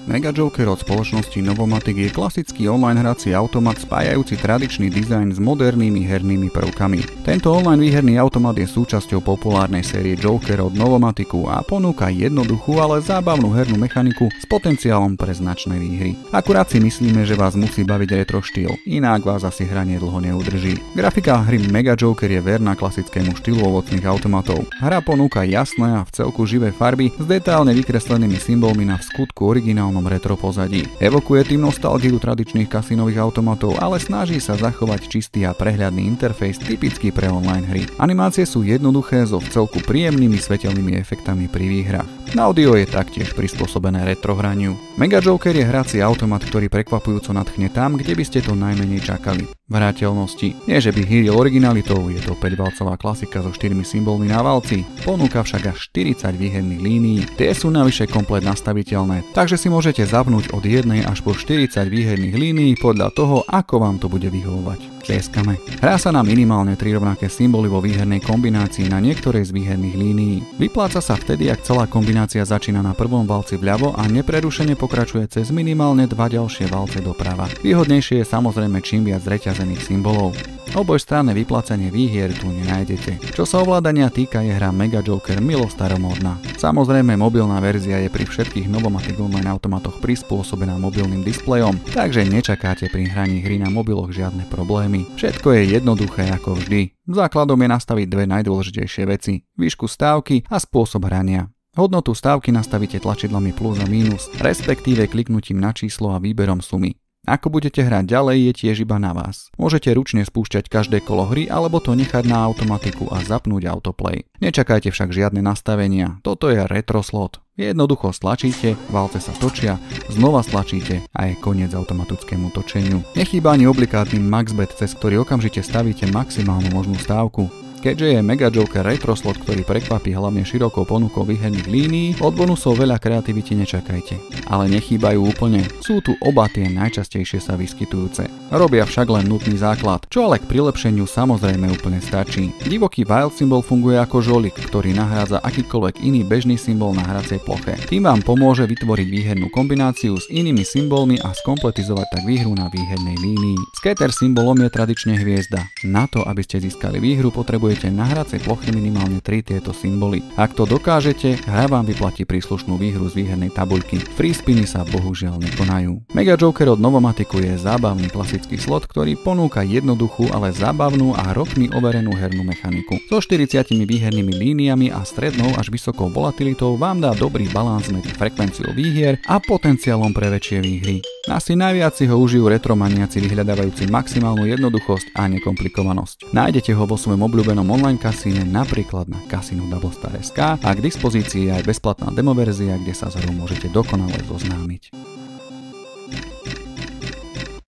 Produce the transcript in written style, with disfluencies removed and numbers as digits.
Mega Joker od spoločnosti Novomatic je klasický online hrací automat spájajúci tradičný dizajn s modernými hernými prvkami. Tento online výherný automat je súčasťou populárnej série Joker od Novomaticu a ponúka jednoduchú, ale zábavnú hernú mechaniku s potenciálom pre značné výhry. Akurát si myslíme, že vás musí baviť retro štýl, inak vás asi hranie dlho neudrží. Grafika hry Mega Joker je verná klasickému štýlu ovocných automatov. Hra ponúka jasné a v celku živé farby s detailne vykreslenými symbolmi na vskutku originálnom retro pozadí. Evokuje tým nostalgiu tradičných kasínových automatov, ale snaží sa zachovať čistý a prehľadný interfejs typický pre online hry. Animácie sú jednoduché so vcelku príjemnými svetelnými efektami pri výhrách. Na audio je taktiež prispôsobené retro hraniu. Mega Joker je hrací automat, ktorý prekvapujúco nadchne tam, kde by ste to najmenej čakali. V hrateľnosti. Nie, že by hýril originalitou, je to 5-valcová klasika so 4 symbolmi na valci, ponúka však až 40 výherných línií. Tie sú navyše komplet nastaviteľné, takže si môžete zapnúť od 1 až po 40 výherných línií podľa toho, ako vám to bude vyhovovať. Tlieskame. Hrá sa na minimálne 3 rovnaké symboly vo výhernej kombinácii na niektorej z výherných línií. Vypláca sa vtedy, ak celá kombinácia začína na prvom valci vľavo a neprerušene pokračuje cez minimálne 2 ďalšie valce doprava. Výhodnejšie je samozrejme čím viac zreťazených symbolov. Obojstranné vyplácanie výhier tu nenájdete. Čo sa ovládania týka, je hra Mega Joker milo staromódna. Samozrejme mobilná verzia je pri všetkých Novomatic online automatoch prispôsobená mobilným displejom, takže nečakáte pri hraní hry na mobiloch žiadne problémy. Všetko je jednoduché ako vždy. Základom je nastaviť dve najdôležitejšie veci: výšku stávky a spôsob hrania. Hodnotu stávky nastavíte tlačidlami plus a mínus, respektíve kliknutím na číslo a výberom sumy. Ako budete hrať ďalej, je tiež iba na vás. Môžete ručne spúšťať každé kolo hry alebo to nechať na automatiku a zapnúť autoplay. Nečakajte však žiadne nastavenia, toto je retro slot. Jednoducho stlačíte, valce sa točia, znova stlačíte a je koniec automatickému točeniu. Nechýba ani obligátny maxbet, cez ktorý okamžite stavíte maximálnu možnú stávku. Keďže je Mega Joker retro slot, ktorý prekvapí hlavne širokou ponukou výherných línií, od bonusov veľa kreativity nečakajte. Ale nechýbajú úplne, sú tu oba tie najčastejšie sa vyskytujúce. Robia však len nutný základ, čo ale k prilepšeniu samozrejme úplne stačí. Divoký wild symbol funguje ako žolík, ktorý nahrádza akýkoľvek iný bežný symbol na hracej ploche. Tým vám pomôže vytvoriť výhernú kombináciu s inými symbolmi a skompletizovať tak výhru na výhernej línii. Skater symbolom je tradične hviezda. Na to, aby ste získali výhru, potrebujete na hracej ploche minimálne 3 tieto symboly. Ak to dokážete, hra vám vyplatí príslušnú výhru z výhernej tabuľky. Free spiny sa bohužiaľ nekonajú. Mega Joker od Novomaticu je zábavný klasický slot, ktorý ponúka jednoduchú, ale zábavnú a rokmi overenú hernú mechaniku. So 40 výhernými líniami a strednou až vysokou volatilitou vám dá dobrý balans medzi frekvenciou výhier a potenciálom pre väčšie výhry. Asi najviac si ho užijú retromaniaci vyhľadávajúci maximálnu jednoduchosť a nekomplikovanosť. Nájdete ho vo svojom obľúbenom online kasíne, napríklad na Casino Doublestar.sk, a k dispozícii je aj bezplatná demoverzia, kde sa s hrou môžete dokonale zoznámiť.